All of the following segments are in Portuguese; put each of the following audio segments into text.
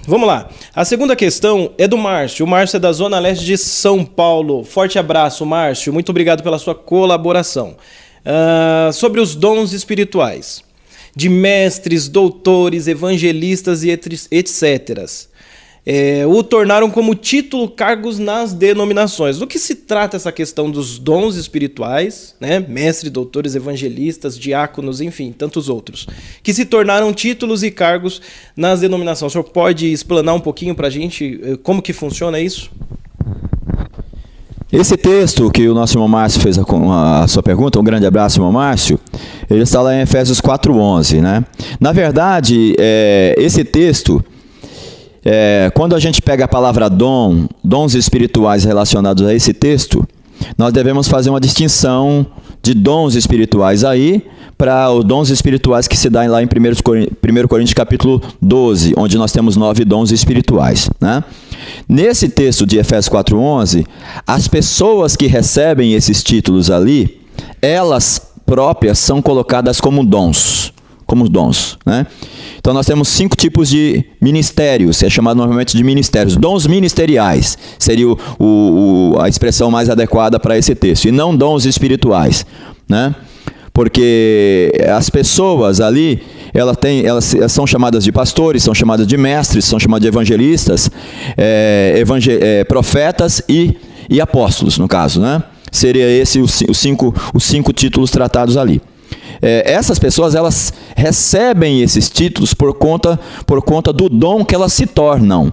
Vamos lá. A segunda questão é do Márcio. O Márcio é da Zona Leste de São Paulo. Forte abraço, Márcio. Muito obrigado pela sua colaboração. Sobre os dons espirituais de mestres, doutores, evangelistas e etc. O tornaram como título cargos nas denominações. Do que se trata essa questão dos dons espirituais, né? Mestres, doutores, evangelistas, diáconos, enfim, tantos outros, que se tornaram títulos e cargos nas denominações. O senhor pode explanar um pouquinho para a gente como que funciona isso? Esse texto que o nosso irmão Márcio fez a sua pergunta, um grande abraço, irmão Márcio, ele está lá em Efésios 4:11, né? Na verdade, esse texto, quando a gente pega a palavra dons espirituais relacionados a esse texto, nós devemos fazer uma distinção de dons espirituais aí para os dons espirituais que se dá lá em 1 Coríntios capítulo 12, onde nós temos 9 dons espirituais, né? Nesse texto de Efésios 4:11, as pessoas que recebem esses títulos ali, elas próprias são colocadas como dons, né? Então nós temos 5 tipos de ministérios, é chamado normalmente de ministérios. Dons ministeriais seria a expressão mais adequada para esse texto, e não dons espirituais, né? Porque as pessoas ali, elas são chamadas de pastores, são chamadas de mestres, são chamadas de evangelistas, profetas e apóstolos, no caso, né? Seria esse os cinco títulos tratados ali. Essas pessoas, elas recebem esses títulos por conta do dom que elas se tornam,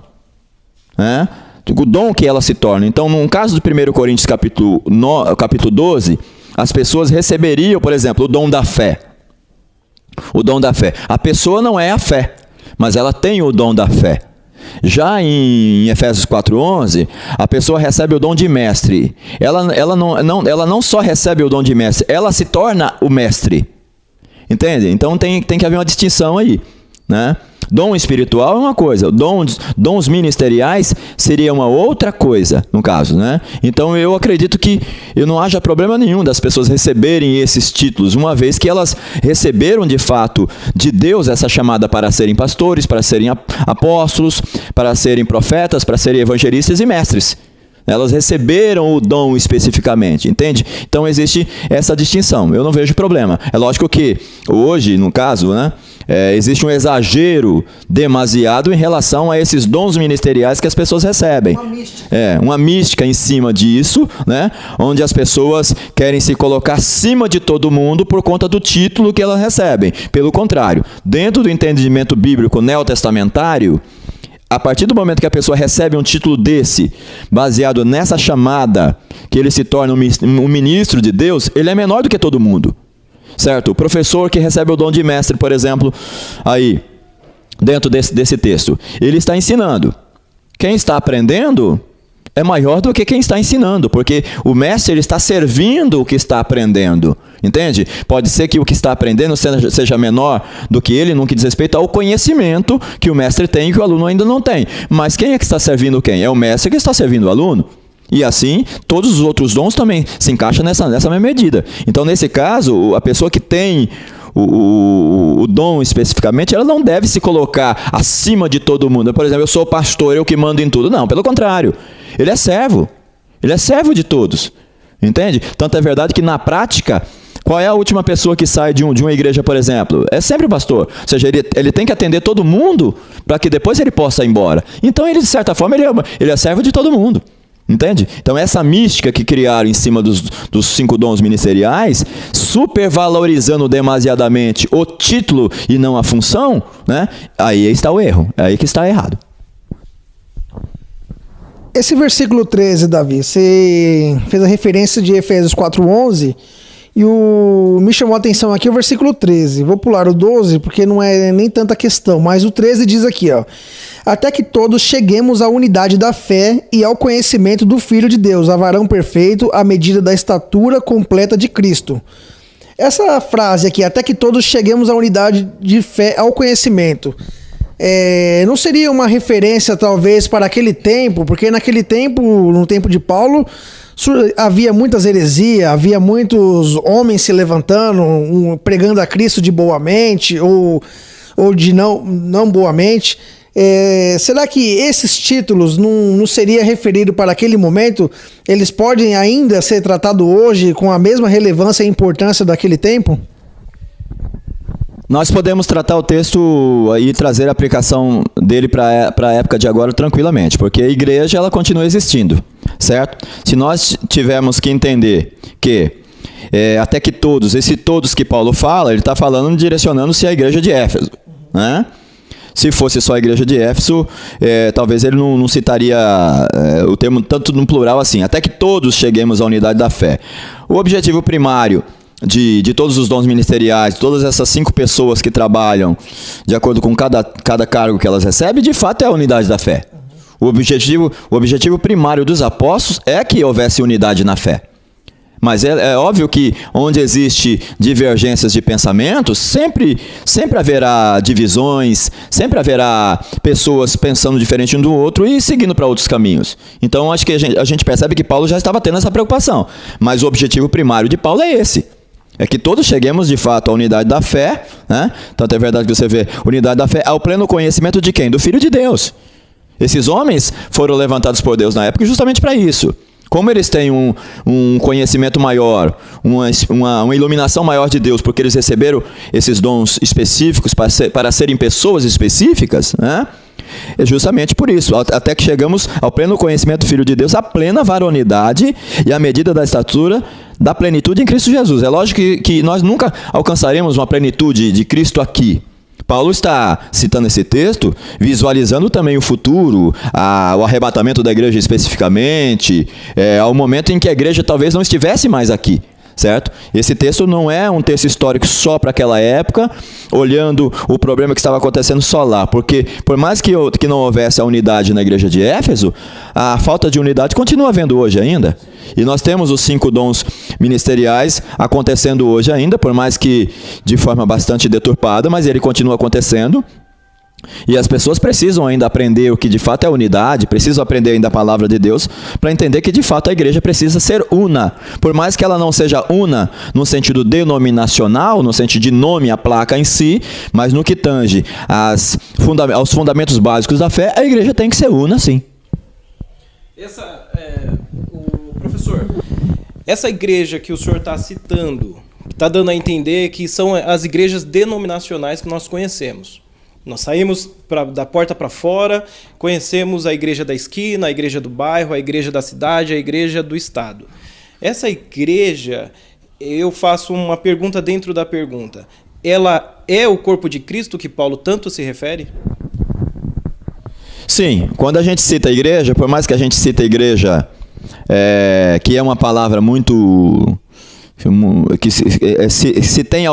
né? O dom que elas se tornam. Então, no caso do 1 Coríntios capítulo 12, as pessoas receberiam, por exemplo, o dom da fé. O dom da fé. A pessoa não é a fé, mas ela tem o dom da fé. Já em Efésios 4:11, a pessoa recebe o dom de mestre. Ela não só recebe o dom de mestre, ela se torna o mestre. Entende? Então tem que haver uma distinção aí, né? Dom espiritual é uma coisa, dons ministeriais seria uma outra coisa, no caso, né? Então eu acredito que não haja problema nenhum das pessoas receberem esses títulos, uma vez que elas receberam de fato de Deus essa chamada para serem pastores, para serem apóstolos, para serem profetas, para serem evangelistas e mestres. Elas receberam o dom especificamente, entende? Então existe essa distinção, eu não vejo problema. É lógico que hoje, no caso, né, existe um exagero demasiado em relação a esses dons ministeriais que as pessoas recebem. Uma mística em cima disso, né, onde as pessoas querem se colocar acima de todo mundo por conta do título que elas recebem. Pelo contrário, dentro do entendimento bíblico neotestamentário, a partir do momento que a pessoa recebe um título desse, baseado nessa chamada, que ele se torna um ministro de Deus, ele é menor do que todo mundo, certo? O professor que recebe o dom de mestre, por exemplo, aí, dentro desse texto, ele está ensinando. Quem está aprendendo é maior do que quem está ensinando, porque o mestre ele está servindo o que está aprendendo, entende? Pode ser que o que está aprendendo seja menor do que ele no que diz respeito ao conhecimento que o mestre tem e que o aluno ainda não tem. Mas quem é que está servindo quem? É o mestre que está servindo o aluno. E assim, todos os outros dons também se encaixam nessa mesma medida. Então, nesse caso, a pessoa que tem o dom especificamente, ela não deve se colocar acima de todo mundo. Por exemplo, eu sou pastor, eu que mando em tudo. Não, pelo contrário. Ele é servo de todos, entende? Tanto é verdade que na prática, qual é a última pessoa que sai de uma igreja, por exemplo? É sempre o pastor, ou seja, ele tem que atender todo mundo para que depois ele possa ir embora. Então ele, de certa forma, ele é servo de todo mundo, entende? Então essa mística que criaram em cima dos 5 dons ministeriais, supervalorizando demasiadamente o título e não a função, né? Aí está o erro, é aí que está errado. Esse versículo 13, Davi, você fez a referência de Efésios 4:11 e me chamou a atenção aqui o versículo 13. Vou pular o 12 porque não é nem tanta questão, mas o 13 diz aqui, ó: até que todos cheguemos à unidade da fé e ao conhecimento do Filho de Deus, a varão perfeito, à medida da estatura completa de Cristo. Essa frase aqui, até que todos cheguemos à unidade de fé, ao conhecimento, não seria uma referência talvez para aquele tempo? Porque naquele tempo, no tempo de Paulo, havia muitas heresias, havia muitos homens se levantando, pregando a Cristo de boamente ou de não boamente. Será que esses títulos não seria referido para aquele momento? Eles podem ainda ser tratados hoje com a mesma relevância e importância daquele tempo? Nós podemos tratar o texto e trazer a aplicação dele para a época de agora tranquilamente, porque a igreja ela continua existindo, certo? Se nós tivermos que entender que até que todos, esse todos que Paulo fala, ele está falando direcionando-se à igreja de Éfeso, né? Se fosse só a igreja de Éfeso, talvez ele não citaria o termo tanto no plural assim, até que todos cheguemos à unidade da fé. O objetivo primário de todos os dons ministeriais, todas essas 5 pessoas que trabalham de acordo com cada cargo que elas recebem, de fato é a unidade da fé. O objetivo primário dos apóstolos é que houvesse unidade na fé. Mas é óbvio que onde existe divergências de pensamentos, sempre haverá divisões, sempre haverá pessoas pensando diferente um do outro e seguindo para outros caminhos. Então acho que a gente percebe que Paulo já estava tendo essa preocupação. Mas o objetivo primário de Paulo é esse. É que todos cheguemos de fato à unidade da fé, né? Tanto é verdade que você vê unidade da fé ao pleno conhecimento de quem? Do Filho de Deus. Esses homens foram levantados por Deus na época justamente para isso. Como eles têm um conhecimento maior, uma iluminação maior de Deus, porque eles receberam esses dons específicos para serem pessoas específicas, né? É justamente por isso, até que chegamos ao pleno conhecimento do Filho de Deus, à plena varonidade e à medida da estatura da plenitude em Cristo Jesus. É lógico que nós nunca alcançaremos uma plenitude de Cristo aqui. Paulo está citando esse texto, visualizando também o futuro, o arrebatamento da igreja especificamente, ao momento em que a igreja talvez não estivesse mais aqui, certo? Esse texto não é um texto histórico só para aquela época, olhando o problema que estava acontecendo só lá, porque por mais que não houvesse a unidade na igreja de Éfeso, a falta de unidade continua havendo hoje ainda. E nós temos os 5 dons ministeriais acontecendo hoje ainda, por mais que de forma bastante deturpada, mas ele continua acontecendo. E as pessoas precisam ainda aprender o que de fato é unidade, precisam aprender ainda a palavra de Deus, para entender que de fato a igreja precisa ser una. Por mais que ela não seja una no sentido denominacional, no sentido de nome, a placa em si, mas no que tange aos fundamentos básicos da fé, a igreja tem que ser una, sim. Professor, essa igreja que o senhor está citando, está dando a entender que são as igrejas denominacionais que nós conhecemos. Nós saímos da porta para fora, conhecemos a igreja da esquina, a igreja do bairro, a igreja da cidade, a igreja do estado. Essa igreja, eu faço uma pergunta dentro da pergunta. Ela é o corpo de Cristo que Paulo tanto se refere? Sim, quando a gente cita a igreja, por mais que a gente cita a igreja, que é uma palavra muito... que se tem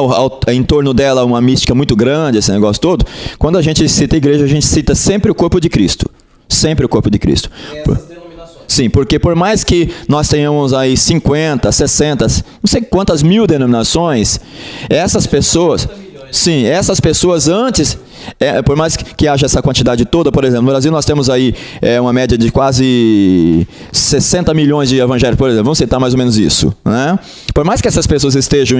em torno dela uma mística muito grande, esse negócio todo, quando a gente cita a igreja, a gente cita sempre o corpo de Cristo. Sempre o corpo de Cristo. Essas denominações. Sim, porque por mais que nós tenhamos aí 50, 60, não sei quantas mil denominações, essas pessoas... Sim, essas pessoas antes, por mais que haja essa quantidade toda, por exemplo, no Brasil nós temos aí uma média de quase 60 milhões de evangélicos, por exemplo, vamos citar mais ou menos isso, né? Por mais que essas pessoas estejam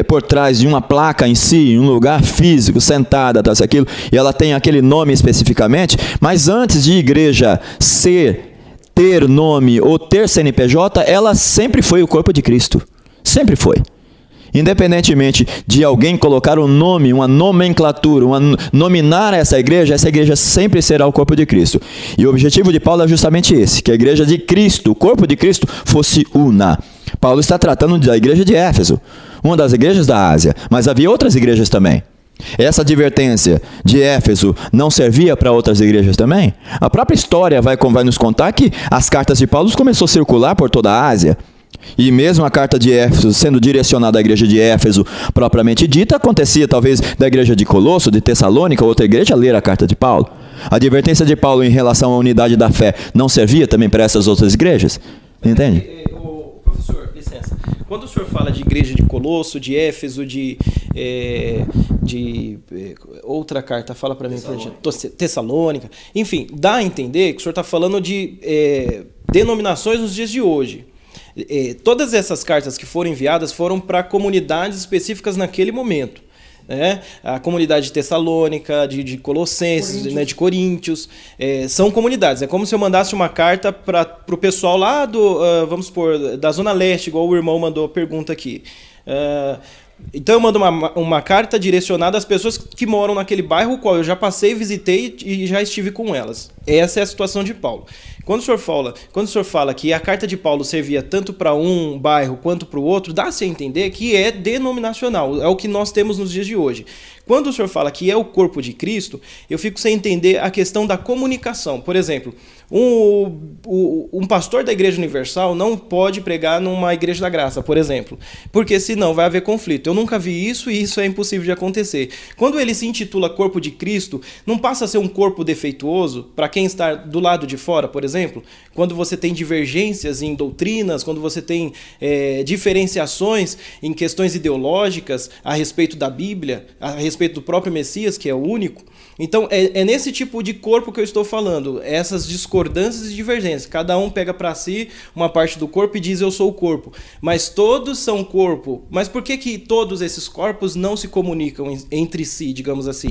por trás de uma placa em si, em um lugar físico, sentada, tal, aquilo, e ela tem aquele nome especificamente, mas antes de igreja ter nome ou ter CNPJ, ela sempre foi o corpo de Cristo, sempre foi. Independentemente de alguém colocar um nome, uma nomenclatura, nominar essa igreja sempre será o corpo de Cristo. E o objetivo de Paulo é justamente esse, que a igreja de Cristo, o corpo de Cristo, fosse una. Paulo está tratando da igreja de Éfeso, uma das igrejas da Ásia, mas havia outras igrejas também. Essa advertência de Éfeso não servia para outras igrejas também? A própria história vai nos contar que as cartas de Paulo começaram a circular por toda a Ásia. E mesmo a carta de Éfeso sendo direcionada à igreja de Éfeso propriamente dita, acontecia talvez da igreja de Colosso, de Tessalônica, outra igreja, ler a carta de Paulo. A advertência de Paulo em relação à unidade da fé não servia também para essas outras igrejas? Entende? Professor, licença. Quando o senhor fala de igreja de Colosso, de Éfeso, de outra carta, fala para mim, Tessalônica, enfim, dá a entender que o senhor está falando de denominações nos dias de hoje. Todas essas cartas que foram enviadas foram para comunidades específicas naquele momento. né? A comunidade de Tessalônica, de Colossenses, né? De Coríntios, são comunidades. É como se eu mandasse uma carta para o pessoal lá vamos supor, da Zona Leste, igual o irmão mandou a pergunta aqui. Então eu mando uma carta direcionada às pessoas que moram naquele bairro, o qual eu já passei, visitei e já estive com elas. Essa é a situação de Paulo. Quando o senhor fala que a carta de Paulo servia tanto para um bairro quanto para o outro, dá-se a entender que é denominacional, é o que nós temos nos dias de hoje. Quando o senhor fala que é o corpo de Cristo, eu fico sem entender a questão da comunicação. Por exemplo, um pastor da Igreja Universal não pode pregar numa Igreja da Graça, por exemplo, porque senão vai haver conflito. Eu nunca vi isso e isso é impossível de acontecer. Quando ele se intitula corpo de Cristo, não passa a ser um corpo defeituoso para quem está do lado de fora, por exemplo? Quando você tem divergências em doutrinas, quando você tem diferenciações em questões ideológicas a respeito da Bíblia, a respeito do próprio Messias, que é o único. Então, é nesse tipo de corpo que eu estou falando, essas discordâncias e divergências. Cada um pega para si uma parte do corpo e diz, eu sou o corpo. Mas todos são corpo. Mas por que todos esses corpos não se comunicam entre si, digamos assim?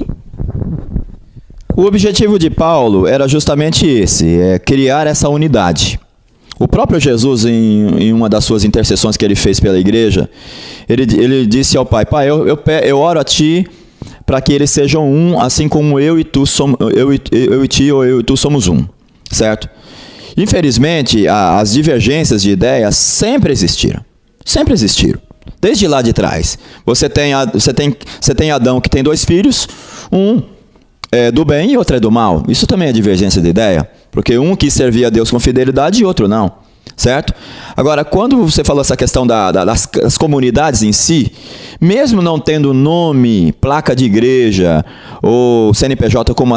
O objetivo de Paulo era justamente esse, criar essa unidade. O próprio Jesus, em uma das suas intercessões que ele fez pela igreja, ele disse ao Pai, Pai, eu oro a Ti para que eles sejam um, assim como eu e tu somos um, certo? Infelizmente, as divergências de ideias sempre existiram, desde lá de trás. Você tem Adão, que tem 2 filhos, um é do bem e outro é do mal. Isso também é divergência de ideia, porque um quis servir a Deus com fidelidade e outro não, certo? Agora, quando você falou essa questão das comunidades em si, mesmo não tendo nome, placa de igreja ou CNPJ como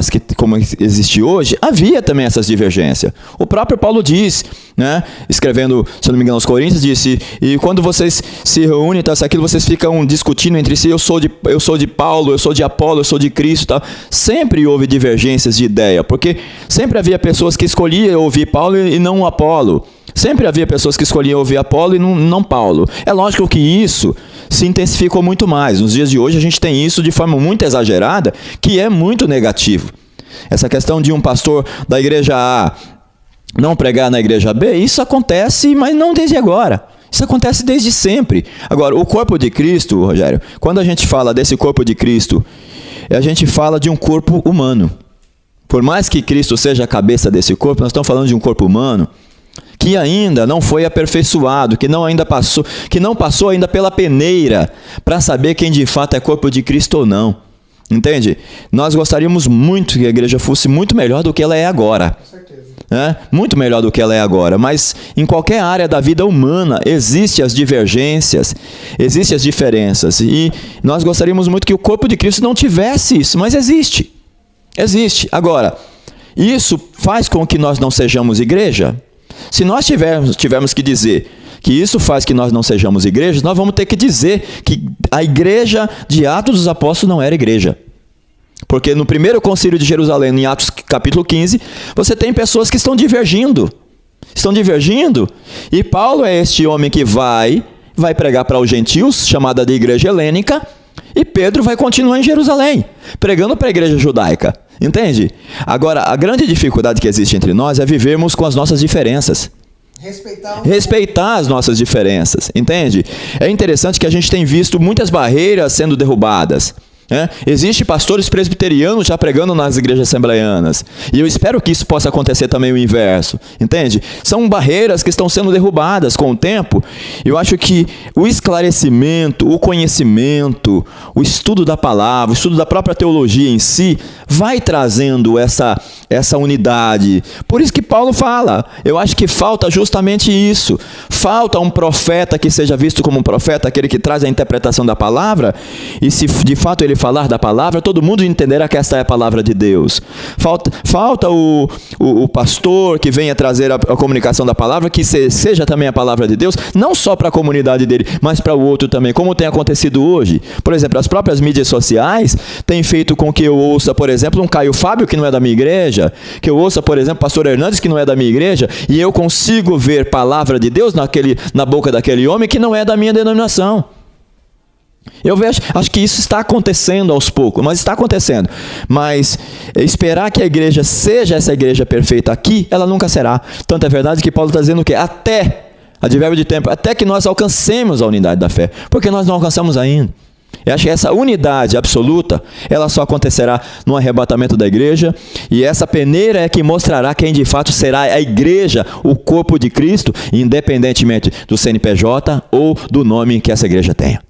existe hoje, havia também essas divergências. O próprio Paulo diz, né, escrevendo, se não me engano, aos Coríntios, disse, e quando vocês se reúnem, tá, aquilo, vocês ficam discutindo entre si, eu sou de Paulo, eu sou de Apolo, eu sou de Cristo, tá? Sempre houve divergências de ideia, porque sempre havia pessoas que escolhiam ouvir Paulo e não Apolo. Sempre havia pessoas que escolhiam ouvir Apolo e não Paulo. É lógico que isso se intensificou muito mais. Nos dias de hoje a gente tem isso de forma muito exagerada, que é muito negativo. Essa questão de um pastor da igreja A não pregar na igreja B, isso acontece, mas não desde agora. Isso acontece desde sempre. Agora, o corpo de Cristo, Rogério, quando a gente fala desse corpo de Cristo, a gente fala de um corpo humano. Por mais que Cristo seja a cabeça desse corpo, nós estamos falando de um corpo humano que ainda não foi aperfeiçoado, que não passou ainda pela peneira para saber quem de fato é corpo de Cristo ou não. Entende? Nós gostaríamos muito que a igreja fosse muito melhor do que ela é agora. Com certeza. Muito melhor do que ela é agora, mas em qualquer área da vida humana existem as divergências, existem as diferenças, e nós gostaríamos muito que o corpo de Cristo não tivesse isso, mas existe. Agora, isso faz com que nós não sejamos igreja? Se nós tivermos que dizer que isso faz que nós não sejamos igrejas, nós vamos ter que dizer que a igreja de Atos dos Apóstolos não era igreja. Porque no primeiro concílio de Jerusalém, em Atos capítulo 15, você tem pessoas que estão divergindo, e Paulo é este homem que vai pregar para os gentios, chamada de igreja helênica, e Pedro vai continuar em Jerusalém, pregando para a igreja judaica. Entende? Agora, a grande dificuldade que existe entre nós é vivermos com as nossas diferenças. Respeitar as nossas diferenças, entende? É interessante que a gente tem visto muitas barreiras sendo derrubadas. Existem pastores presbiterianos já pregando nas igrejas assembleianas, e eu espero que isso possa acontecer também o inverso, entende? São barreiras que estão sendo derrubadas com o tempo. Eu acho que o esclarecimento, o conhecimento, o estudo da palavra, o estudo da própria teologia em si, vai trazendo essa unidade. Por isso que Paulo fala, eu acho que falta justamente isso. Falta um profeta que seja visto como um profeta, aquele que traz a interpretação da palavra, e se de fato ele falar da palavra, todo mundo entenderá que esta é a palavra de Deus. Falta o pastor que venha trazer a comunicação da palavra, que seja também a palavra de Deus, não só para a comunidade dele, mas para o outro também, como tem acontecido hoje. Por exemplo, as próprias mídias sociais têm feito com que eu ouça, por exemplo, um Caio Fábio, que não é da minha igreja, que eu ouça, por exemplo, pastor Hernandes, que não é da minha igreja, e eu consigo ver palavra de Deus na boca daquele homem que não é da minha denominação. Eu acho que isso está acontecendo aos poucos, mas está acontecendo. Mas esperar que a igreja seja essa igreja perfeita aqui, ela nunca será. Tanto é verdade que Paulo está dizendo o quê? Até, advérbio de tempo, até que nós alcancemos a unidade da fé. Porque nós não alcançamos ainda. Eu acho que essa unidade absoluta, ela só acontecerá no arrebatamento da igreja, e essa peneira é que mostrará quem de fato será a igreja, o corpo de Cristo, independentemente do CNPJ ou do nome que essa igreja tenha.